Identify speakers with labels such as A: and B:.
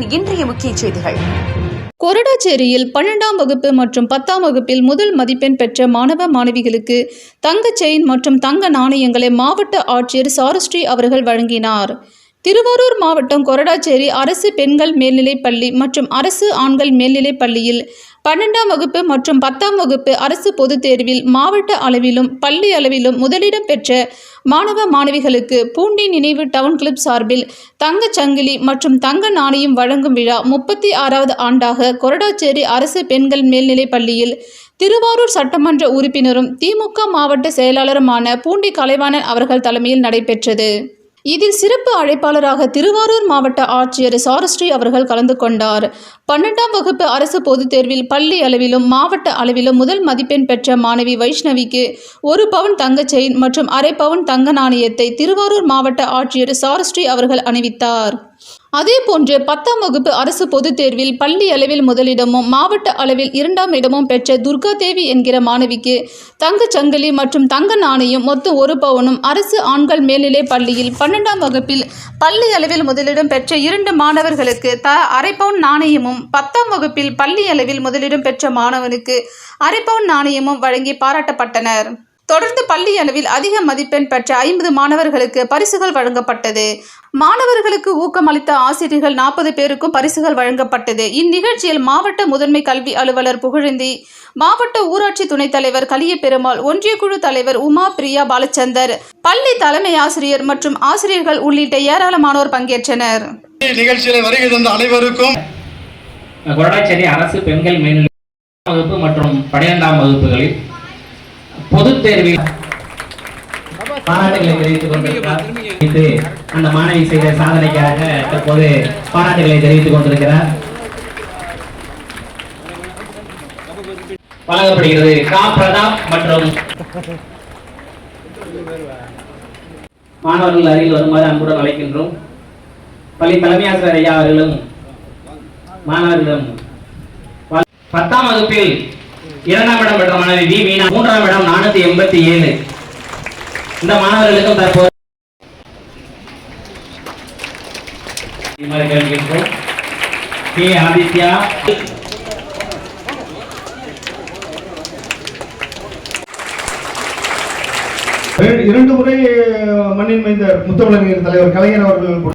A: தமிழனின் இன்றைய முக்கிய செய்திகள்.
B: கொரடாச்சேரியில் 12ஆம் வகுப்பு மற்றும் 10ஆம் வகுப்பில் முதல் மதிப்பெண் பெற்ற மாணவ மாணவிகளுக்கு தங்க செயின் மற்றும் தங்க நாணயங்களை மாவட்ட ஆட்சியர் சாருஸ்ரீ அவர்கள் வழங்கினார். திருவாரூர் மாவட்டம் கொரடாச்சேரி அரசு பெண்கள் மேல்நிலைப் பள்ளி மற்றும் அரசு ஆண்கள் மேல்நிலைப் பள்ளியில் 12ஆம் வகுப்பு மற்றும் 10ஆம் வகுப்பு அரசு பொதுத் தேர்வில் மாவட்ட அளவிலும் பள்ளி அளவிலும் முதலிடம் பெற்ற மாணவ மாணவிகளுக்கு பூண்டி நினைவு டவுன் கிளப் சார்பில் தங்கச் சங்கிலி மற்றும் தங்க நாணயம் வழங்கும் விழா 36வது ஆண்டாக கொரடாச்சேரி அரசு பெண்கள் மேல்நிலைப் பள்ளியில் திருவாரூர் சட்டமன்ற உறுப்பினரும் திமுக மாவட்ட செயலாளருமான பூண்டி கலைவாணன் அவர்கள் தலைமையில் நடைபெற்றது. இதில் சிறப்பு அழைப்பாளராக திருவாரூர் மாவட்ட ஆட்சியர் சாருஸ்ரீ அவர்கள் கலந்து கொண்டார். 12ஆம் வகுப்பு அரசு பொதுத் தேர்வில் பள்ளி அளவிலும் மாவட்ட அளவிலும் முதல் மதிப்பெண் பெற்ற மாணவி வைஷ்ணவிக்கு 1 பவுன் தங்க செயின் மற்றும் அரை பவுன் தங்க நாணயத்தை திருவாரூர் மாவட்ட ஆட்சியர் சாருஸ்ரீ அவர்கள் அணிவித்தார். அதேபோன்று 10ஆம் வகுப்பு அரசு பொதுத் தேர்வில் பள்ளி அளவில் முதலிடமும் மாவட்ட அளவில் 2ஆம் இடமும் பெற்ற துர்கா தேவி என்கிற மாணவிக்கு தங்கச் சங்கிலி மற்றும் தங்க நாணயம் மொத்தம் 1 பவுனும், அரசு ஆண்கள் மேல்நிலைப் பள்ளியில் 12ஆம் வகுப்பில் பள்ளி அளவில் முதலிடம் பெற்ற 2 மாணவர்களுக்கு அரை பவுன் நாணயமும், 10ஆம் வகுப்பில் பள்ளி அளவில் முதலிடம் பெற்ற மாணவனுக்கு அரை பவுன் நாணயமும் வழங்கி பாராட்டப்பட்டனர். தொடர்ந்து பள்ளி அளவில் அதிக மதிப்பெண் பெற்ற 50 மாணவர்களுக்கு பரிசுகள் வழங்கப்பட்டது. மாணவர்களுக்கு ஊக்கமளித்த ஆசிரியர்கள் 40 பேருக்கும் பரிசுகள் வழங்கப்பட்டது. இந்நிகழ்ச்சியில் மாவட்ட முதன்மை கல்வி அலுவலர் புகழேந்தி, மாவட்ட ஊராட்சி துணைத் தலைவர் கலியபெருமாள், ஒன்றிய குழு தலைவர் உமா பிரியா பாலச்சந்தர், பள்ளி தலைமை ஆசிரியர் மற்றும் ஆசிரியர்கள் உள்ளிட்ட ஏராளமானோர் பங்கேற்றனர்.
C: நிகழ்ச்சியில் வருகை தந்த அனைவருக்கும்
D: கொரடாச்சேரி அரசு பெண்கள் மேல்நிலை வகுப்பு மற்றும் 12ஆம் வகுப்புகளில் பொதுத் தேர்வில் பாராட்டுகளை தெரிவித்துக் கொண்டிருக்கிறார். அந்த மாணவி செய்த சாதனைக்காக தற்போது பாராட்டுகளை தெரிவித்துக் கொண்டிருக்கிறார். வழங்கப்படுகிறது கா பிரதாப் மற்றும் மாணவர்கள் அருகில் வருமாறு அன்புடன் அழைக்கின்றோம். பள்ளி தலைமை ஆசிரியர் ஐயா அவர்களும் மாணவர்களிடம் 10ஆம் வகுப்பில் 2ஆம் இடம் பெற்ற மாணவி வி மீனா, 3ஆம் இடம் 487. இந்த மாணவர்களுக்கும் தற்போது கே ஆதித்யா,
C: இரண்டு முறை மண்ணின் மைந்த முத்தமிழர் தலைவர் கலைஞர் அவர்கள்